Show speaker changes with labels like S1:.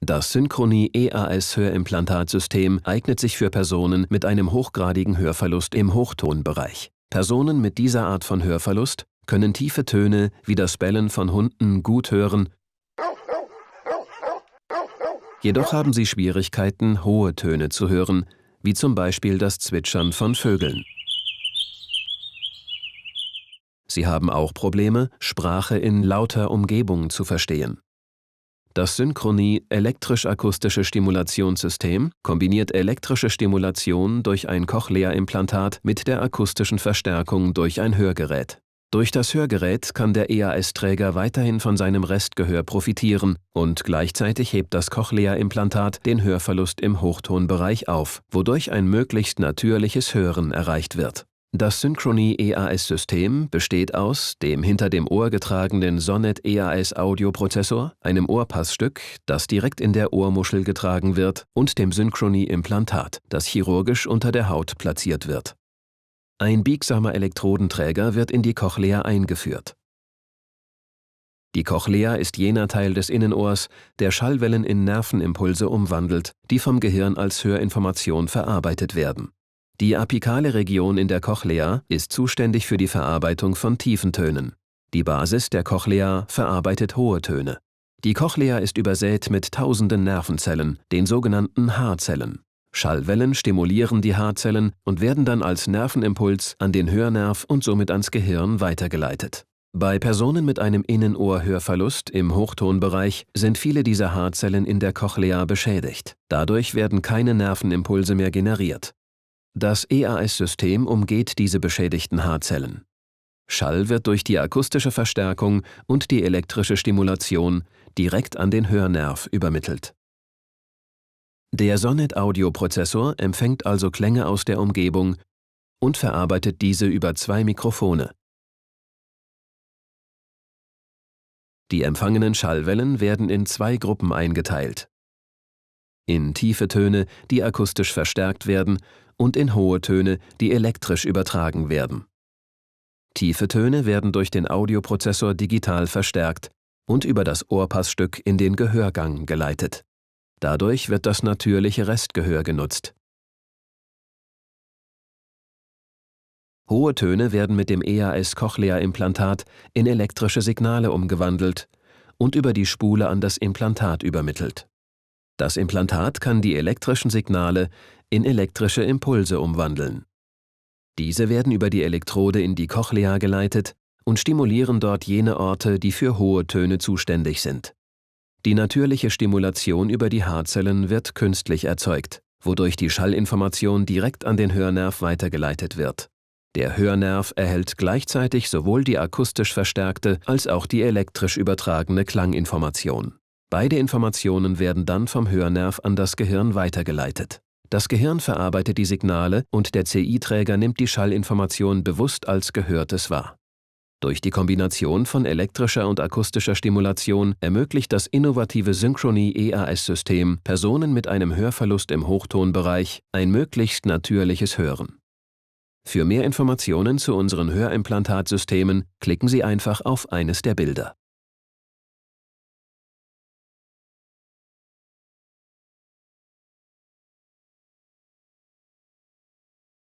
S1: Das Synchronie EAS-Hörimplantatsystem eignet sich für Personen mit einem hochgradigen Hörverlust im Hochtonbereich. Personen mit dieser Art von Hörverlust können tiefe Töne wie das Bellen von Hunden gut hören, jedoch haben sie Schwierigkeiten, hohe Töne zu hören, wie zum Beispiel das Zwitschern von Vögeln. Sie haben auch Probleme, Sprache in lauter Umgebung zu verstehen. Das Synchronie elektrisch-akustische Stimulationssystem kombiniert elektrische Stimulation durch ein Cochlea-Implantat mit der akustischen Verstärkung durch ein Hörgerät. Durch das Hörgerät kann der EAS-Träger weiterhin von seinem Restgehör profitieren und gleichzeitig hebt das Cochlea-Implantat den Hörverlust im Hochtonbereich auf, wodurch ein möglichst natürliches Hören erreicht wird. Das Synchronie EAS-System besteht aus dem hinter dem Ohr getragenen Sonnet EAS-Audioprozessor, einem Ohrpassstück, das direkt in der Ohrmuschel getragen wird, und dem Synchronie-Implantat, das chirurgisch unter der Haut platziert wird. Ein biegsamer Elektrodenträger wird in die Cochlea eingeführt. Die Cochlea ist jener Teil des Innenohrs, der Schallwellen in Nervenimpulse umwandelt, die vom Gehirn als Hörinformation verarbeitet werden. Die apikale Region in der Cochlea ist zuständig für die Verarbeitung von tiefen Tönen. Die Basis der Cochlea verarbeitet hohe Töne. Die Cochlea ist übersät mit tausenden Nervenzellen, den sogenannten Haarzellen. Schallwellen stimulieren die Haarzellen und werden dann als Nervenimpuls an den Hörnerv und somit ans Gehirn weitergeleitet. Bei Personen mit einem Innenohrhörverlust im Hochtonbereich sind viele dieser Haarzellen in der Cochlea beschädigt. Dadurch werden keine Nervenimpulse mehr generiert. Das EAS-System umgeht diese beschädigten Haarzellen. Schall wird durch die akustische Verstärkung und die elektrische Stimulation direkt an den Hörnerv übermittelt. Der Sonnet-Audioprozessor empfängt also Klänge aus der Umgebung und verarbeitet diese über 2 Mikrofone. Die empfangenen Schallwellen werden in 2 Gruppen eingeteilt: in tiefe Töne, die akustisch verstärkt werden, und in hohe Töne, die elektrisch übertragen werden. Tiefe Töne werden durch den Audioprozessor digital verstärkt und über das Ohrpassstück in den Gehörgang geleitet. Dadurch wird das natürliche Restgehör genutzt. Hohe Töne werden mit dem EAS-Cochlea-Implantat in elektrische Signale umgewandelt und über die Spule an das Implantat übermittelt. Das Implantat kann die elektrischen Signale in elektrische Impulse umwandeln. Diese werden über die Elektrode in die Cochlea geleitet und stimulieren dort jene Orte, die für hohe Töne zuständig sind. Die natürliche Stimulation über die Haarzellen wird künstlich erzeugt, wodurch die Schallinformation direkt an den Hörnerv weitergeleitet wird. Der Hörnerv erhält gleichzeitig sowohl die akustisch verstärkte als auch die elektrisch übertragene Klanginformation. Beide Informationen werden dann vom Hörnerv an das Gehirn weitergeleitet. Das Gehirn verarbeitet die Signale und der CI-Träger nimmt die Schallinformation bewusst als Gehörtes wahr. Durch die Kombination von elektrischer und akustischer Stimulation ermöglicht das innovative Synchronie EAS-System Personen mit einem Hörverlust im Hochtonbereich ein möglichst natürliches Hören. Für mehr Informationen zu unseren Hörimplantatsystemen klicken Sie einfach auf eines der Bilder.